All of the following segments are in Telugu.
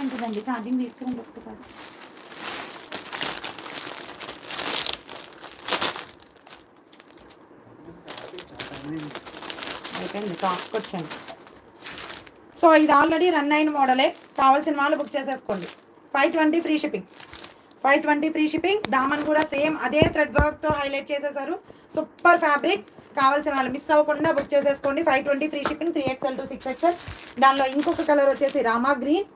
ఉంటుందండి. ఛార్జింగ్ తీసుకురండి ఒక్కసారి. అయిపోయింది, టాప్కి వచ్చాను. సో ఇది ఆల్రెడీ రన్ అయిన మోడలే, కావాల్సిన వాళ్ళు బుక్ చేసేసుకోండి. 520 ఫ్రీ షిప్పింగ్. 520 free shipping. దామన్ కూడా సేమ్ అదే థ్రెడ్ వర్క్తో హైలైట్ చేసేసారు. Super fabric. కావాల్సిన వాళ్ళు మిస్ అవ్వకుండా బుక్ చేసేసుకోండి. 520 free shipping. 3XL to 6XL. దానిలో ఇంకొక కలర్ వచ్చేసి రామా గ్రీన్.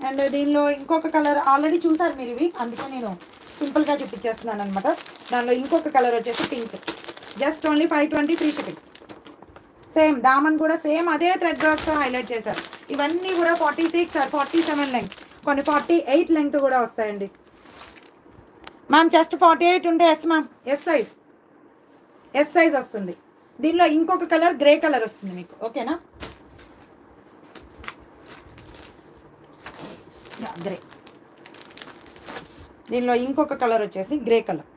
అండ్ దీనిలో ఇంకొక కలర్ ఆల్రెడీ చూసారు మీరు ఇవి, అందుకే నేను సింపుల్గా చూపించేస్తున్నాను అనమాట. దానిలో ఇంకొక కలర్ వచ్చేసి pink. Just only 520 free shipping. Same దామన్ కూడా సేమ్ అదే థ్రెడ్ వర్క్తో హైలైట్ చేశారు. ఇవన్నీ కూడా 46 or 47 లెంగ్త్, కొన్ని 48 లెంగ్త్ కూడా వస్తాయండి మ్యామ్. జస్ట్ 48 ఉంటే ఎస్ మ్యామ్, ఎస్ సైజ్ వస్తుంది. దీనిలో ఇంకొక కలర్ గ్రే కలర్ వస్తుంది మీకు, ఓకేనా? గ్రే. దీనిలో ఇంకొక కలర్ వచ్చేసి grey colour.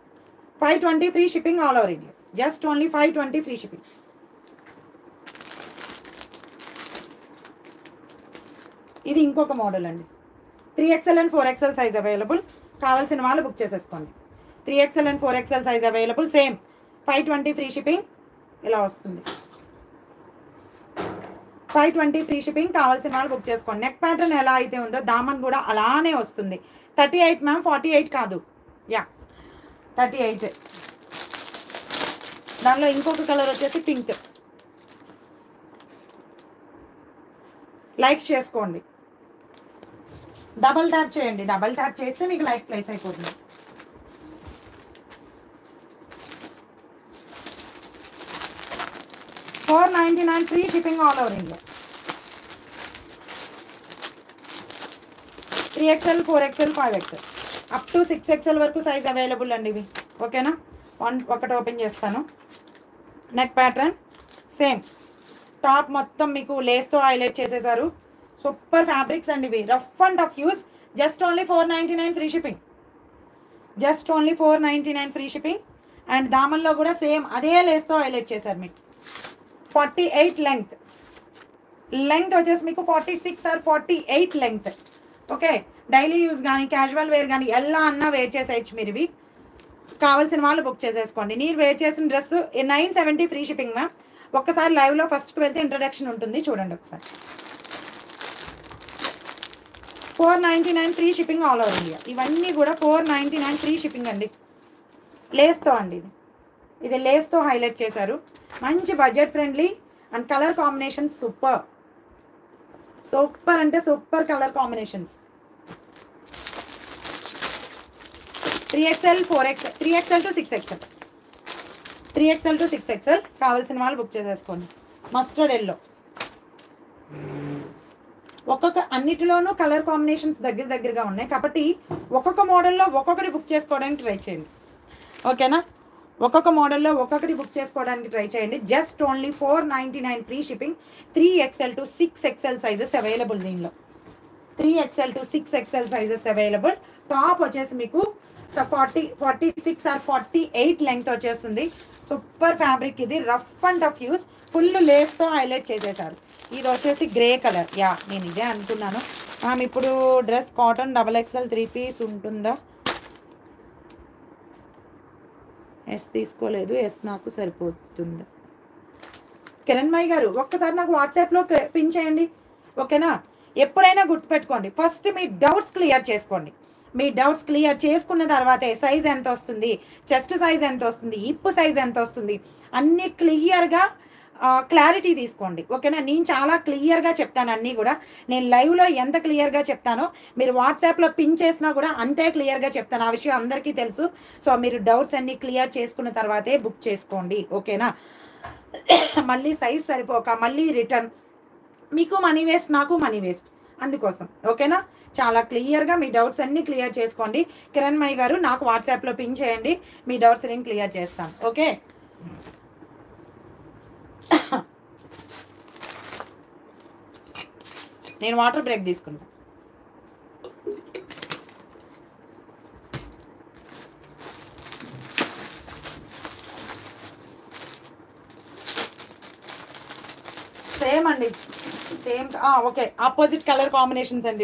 520 free shipping all over India. Just only 520 free shipping. ఇది ఇంకొక మోడల్ అండి. 3XL and 4XL size available. కావాల్సిన వాళ్ళు బుక్ చేసేసుకోండి. 3XL and 4XL size available. Same 520 free shipping. ఇలా వస్తుంది 520 ఫ్రీ షిప్పింగ్. కావాల్సిన వాళ్ళు బుక్ చేసుకోండి. నెక్ ప్యాటర్న్ ఎలా అయితే ఉందో దామన్ కూడా అలానే వస్తుంది. 38 మ్యామ్, 48 కాదు. యా 38. దానిలో ఇంకొక కలర్ వచ్చేసి పింక్. లైక్స్ చేసుకోండి, డబల్ ట్యాప్ చేయండి. డబల్ ట్యాప్ చేస్తే మీకు లైక్ ప్లేస్ అయిపోతుంది. $499 free shipping all over India. 3XL, 4XL, 5XL up to 6XL వరకు సైజ్ అవైలబుల్ అండి ఇవి, ఓకేనా? ఒకటి ఓపెన్ చేస్తాను. Neck pattern same. టాప్ మొత్తం మీకు లేస్తో హైలైట్ చేసేసారు. సూపర్ ఫ్యాబ్రిక్స్ అండి ఇవి, rough and tough use. Just only 499 free shipping. Just only 499 free shipping. And దామన్లో కూడా సేమ్ అదే లేస్తో హైలైట్ చేశారు మీకు. 48 లెంగ్త్. లెంగ్త్ వచ్చేసి మీకు 46 or 48 length, okay? Daily use కానీ క్యాజువల్ వేర్ కానీ ఎలా అన్నా వేర్ చేసేయచ్చు మీరు ఇవి. కావాల్సిన వాళ్ళు బుక్ చేసేసుకోండి. నేను వేర్ చేసిన డ్రెస్ 970 ఫ్రీ షిప్పింగ్ మ్యామ్. ఒక్కసారి లైవ్లో ఫస్ట్కి వెళ్తే ఇంట్రడక్షన్ ఉంటుంది, చూడండి ఒకసారి. 499 free shipping all over India. ఇవన్నీ కూడా 499 ఫ్రీ షిప్పింగ్ అండి. లేస్తో అండి ఇది లేస్తో హైలైట్ చేశారు. మంచి budget friendly and colour combination super. Super అంటే super colour combinations. 3XL, 4XL, 3XL to 6XL. 3XL to 6XL కావాల్సిన వాళ్ళు బుక్ చేసేసుకోండి. Mustard yellow. ఒక్కొక్క అన్నిటిలోనూ కలర్ కాంబినేషన్స్ దగ్గరగా ఉన్నాయి కాబట్టి ఒక్కొక్క మోడల్లో ఒక్కొక్కటి బుక్ చేసుకోవడానికి ట్రై చేయండి, ఓకేనా? ఒక్కొక్క మోడల్లో ఒక్కొక్కటి బుక్ చేసుకోవడానికి ట్రై చేయండి. Just only 499 free shipping. 3XL to 6XL sizes available. దీనిలో 3XL to 6XL sizes available. Top వచ్చేసి మీకు 46 or 48 లెంగ్త్ వచ్చేస్తుంది. సూపర్ ఫ్యాబ్రిక్ ఇది, rough and tough use. Full లేస్తో హైలైట్ చేసేసారు. ఇది వచ్చేసి గ్రే కలర్. యా నేను ఇదే అనుకున్నాను మ్యామ్. ఇప్పుడు డ్రెస్ కాటన్ XXL 3 పీస్ ఉంటుందా? ఎస్ తీసుకోలేదు, ఎస్ నాకు సరిపోతుందా? కిరణ్మయ్య గారు ఒక్కసారి నాకు వాట్సాప్లో పిన్ చేయండి, ఓకేనా? ఎప్పుడైనా గుర్తుపెట్టుకోండి, ఫస్ట్ మీ డౌట్స్ క్లియర్ చేసుకోండి. మీ డౌట్స్ క్లియర్ చేసుకున్న తర్వాతే సైజ్ ఎంత వస్తుంది, చెస్ట్ సైజ్ ఎంత వస్తుంది, హిప్ సైజ్ ఎంత వస్తుంది, అన్నీ క్లియర్గా క్లారిటీ తీసుకోండి, ఓకేనా? నేను చాలా క్లియర్గా చెప్తాను అన్నీ కూడా. నేను లైవ్లో ఎంత క్లియర్గా చెప్తానో మీరు వాట్సాప్లో పిన్ చేసినా కూడా అంతే క్లియర్గా చెప్తాను. ఆ విషయం అందరికీ తెలుసు. సో మీరు డౌట్స్ అన్నీ క్లియర్ చేసుకున్న తర్వాతే బుక్ చేసుకోండి, ఓకేనా? మళ్ళీ సైజ్ సరిపోక మళ్ళీ రిటర్న్, మీకు మనీ వేస్ట్, నాకు మనీ వేస్ట్. అందుకోసం ఓకేనా? చాలా క్లియర్గా మీ డౌట్స్ అన్నీ క్లియర్ చేసుకోండి. కిరణ్మయ్య గారు నాకు వాట్సాప్లో పిన్ చేయండి, మీ డౌట్స్ నేను క్లియర్ చేస్తాను, ఓకే? నేను వాటర్ బ్రేక్ తీసుకుంటాను. సేమ్ అండి, same. Okay, opposite colour combinations అండి.